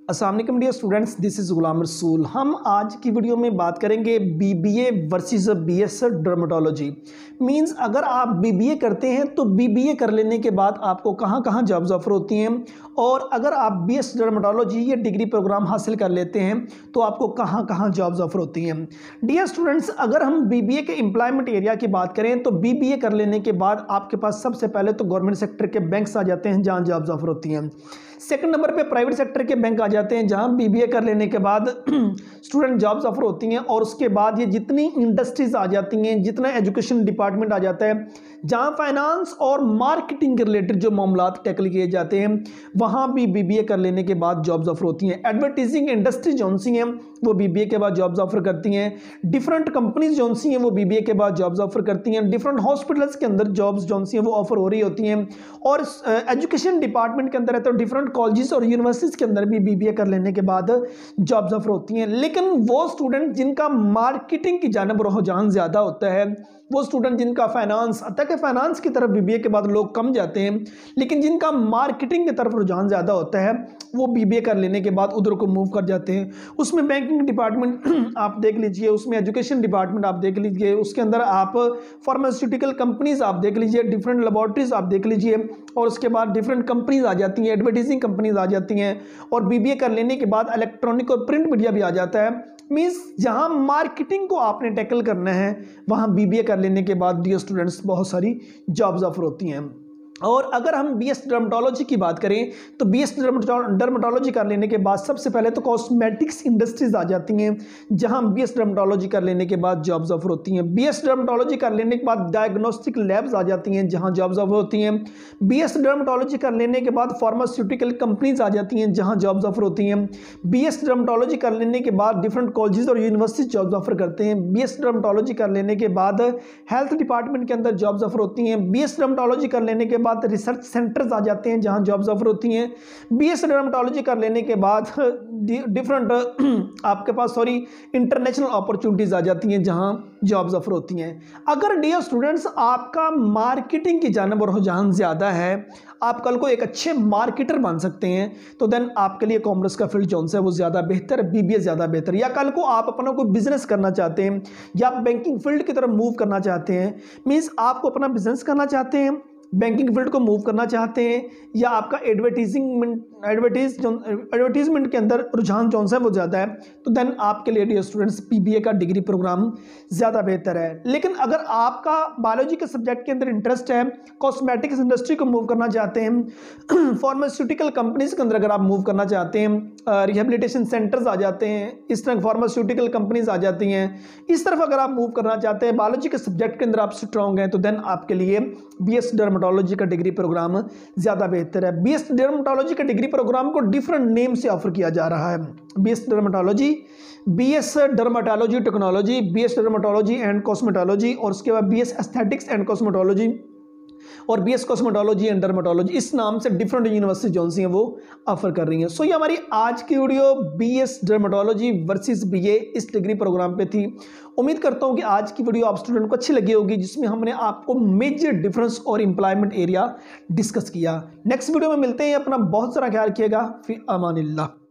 अस्सलाम वालेकुम dear students, this is Ghulam Rasool. हम आज की वीडियो में बात करेंगे BBA versus BS dermatology. Means अगर आप बीबीए करते हैं तो बीबीए कर लेने के बाद आपको कहाँ कहाँ जॉब्स ऑफर होती हैं, और अगर आप बीएस डर्मेटोलॉजी ये डिग्री प्रोग्राम हासिल कर लेते हैं तो आपको कहाँ कहाँ जॉब्स ऑफर होती हैं। डियर स्टूडेंट्स, अगर हम बीबीए के एम्प्लॉयमेंट एरिया की बात करें तो बीबीए कर लेने के बाद आपके पास सबसे पहले तो गवर्नमेंट सेक्टर के बैंक्स आ जाते हैं जहाँ जॉब्स ऑफर होती हैं। सेकंड नंबर पे प्राइवेट सेक्टर के बैंक आ जाते हैं जहां बीबीए कर लेने के बाद स्टूडेंट जॉब्स ऑफर होती हैं, और उसके बाद ये जितनी इंडस्ट्रीज आ जाती हैं, जितना एजुकेशन डिपार्टमेंट आ जाता है, जहां फाइनेंस और मार्केटिंग के रिलेटेड जो मामलात टैकल किए जाते हैं वहां भी बीबीए कर लेने के बाद जॉब्स ऑफर होती हैं। एडवर्टाइजिंग इंडस्ट्री जो सी हैं वो बीबीए के बाद जॉब्स ऑफर करती हैं। डिफरेंट कंपनीज जो सी हैं वो बीबीए के बाद जॉब्स ऑफर करती हैं। डिफरेंट हॉस्पिटल्स के अंदर जॉब्स जो सी हैं वो ऑफर हो रही होती हैं, और एजुकेशन डिपार्टमेंट के अंदर है तो डिफरेंट कॉलेजेस और यूनिवर्सिटीज के अंदर भी बीबीए कर लेने के बाद जॉब्स ऑफर होती हैं। लेकिन वो स्टूडेंट जिनका मार्केटिंग की जानिब रुझान ज़्यादा होता है, वो स्टूडेंट जिनका फाइनेंस, अतः के फाइनेंस की तरफ बीबीए के बाद लोग कम जाते हैं, लेकिन जिनका मार्केटिंग की तरफ रुझान ज़्यादा होता है वो बीबीए कर लेने के बाद उधर को मूव कर जाते हैं। उसमें बैंकिंग डिपार्टमेंट आप देख लीजिए, उसमें एजुकेशन डिपार्टमेंट आप देख लीजिए, उसके अंदर आप फार्मास्यूटिकल कंपनीज आप देख लीजिए, डिफरेंट लेबॉर्ट्रीज आप देख लीजिए, और उसके बाद डिफरेंट कंपनीज आ जाती हैं, एडवर्टाइजिंग कंपनीज आ जाती हैं, और बीबीए कर लेने के बाद इलेक्ट्रॉनिक और प्रिंट मीडिया भी आ जाता है। मीन्स जहां मार्केटिंग को आपने टैकल करना है वहां बीबीए कर लेने के बाद डियर स्टूडेंट्स बहुत सारी जॉब्स ऑफर होती हैं। और अगर हम बीएस डर्मेटोलॉजी की बात करें तो बीएस डर्मेटोलॉजी कर लेने के बाद सबसे पहले तो कॉस्मेटिक्स इंडस्ट्रीज आ जाती हैं जहां बीएस डर्मेटोलॉजी कर लेने के बाद जॉब्स ऑफर होती हैं। बीएस डर्मेटोलॉजी कर लेने के बाद डायग्नोस्टिक लैब्स आ जाती हैं जहां जॉब्स ऑफर होती हैं। बीएस डर्मेटोलॉजी कर लेने के बाद फार्मास्यूटिकल कंपनीज आ जाती हैं जहां जॉब्स ऑफर होती हैं। बीएस डर्मेटोलॉजी कर लेने के बाद डिफरेंट कॉलेजेस और यूनिवर्सिटी जॉब्स ऑफर करते हैं। बीएस डर्मेटोलॉजी कर लेने के बाद हेल्थ डिपार्टमेंट के अंदर जॉब्स ऑफर होती हैं। बीएस डर्मेटोलॉजी कर लेने के बाद रिसर्च सेंटर्स आ जाते हैं जहां जॉब्स ऑफर होती हैं। बीएस डर्मेटोलॉजी कर लेने के बाद डिफरेंट आपके पास इंटरनेशनल अपॉर्चुनिटीज आ जाती हैं जहां जॉब्स ऑफर होती हैं। अगर डियर स्टूडेंट्स आपका मार्केटिंग की जानिब रुझान ज़्यादा है, आप कल को एक अच्छे मार्केटर बन सकते हैं, तो देन आपके लिए कॉमर्स का फील्ड जो है वो ज़्यादा बेहतर है, बीबीए ज़्यादा बेहतर। या कल को आप अपना कोई बिजनेस करना चाहते हैं या आप बैंकिंग फील्ड की तरफ मूव करना चाहते हैं, मीन्स आपको अपना बिजनेस करना चाहते हैं, बैंकिंग फील्ड को मूव करना चाहते हैं, या आपका एडवर्टीजमेंट के अंदर रुझान जो है वो ज़्यादा है, तो देन आपके लिए डियर स्टूडेंट्स बीबीए का डिग्री प्रोग्राम ज़्यादा बेहतर है। लेकिन अगर आपका बायोलॉजी के सब्जेक्ट के अंदर इंटरेस्ट है, कॉस्मेटिक्स इंडस्ट्री को मूव करना चाहते हैं, फार्मास्यूटिकल कंपनीज के अंदर अगर आप मूव करना चाहते हैं, रिहेबिलिटेशन सेंटर्स आ जाते हैं, इस तरह फार्मास्यूटिकल कंपनीज आ जाती हैं, इस तरफ अगर आप मूव करना चाहते हैं, बायोलॉजी के सब्जेक्ट के अंदर आप स्ट्रॉन्ग हैं, तो देन आपके लिए बीएस डर्मेटोलॉजी का डिग्री प्रोग्राम ज़्यादा बेहतर है। बीएस डर्मेटोलॉजी का डिग्री प्रोग्राम को डिफरेंट नेम से ऑफर किया जा रहा है। BS dermatology, BS dermatology technology, BS dermatology and cosmetology, और उसके बाद बीएस एस्थेटिक्स एंड कॉस्मेटोलॉजी, और बीएस कॉस्मेटोलॉजी एंड डर्मेटोलॉजी। इस नाम से डिफरेंट यूनिवर्सिटी जो हैं वो ऑफर कर रही हैं। सो ये हमारी आज की video BS dermatology versus BA इस डिग्री प्रोग्राम पे थी। उम्मीद करता हूं कि आज की वीडियो आप स्टूडेंट को अच्छी लगी होगी, जिसमें हमने आपको मेजर डिफरेंस और एम्प्लॉयमेंट एरिया डिस्कस किया। नेक्स्ट वीडियो में मिलते हैं, अपना बहुत सारा ख्याल रखिएगा। फी अमानिल्लाह।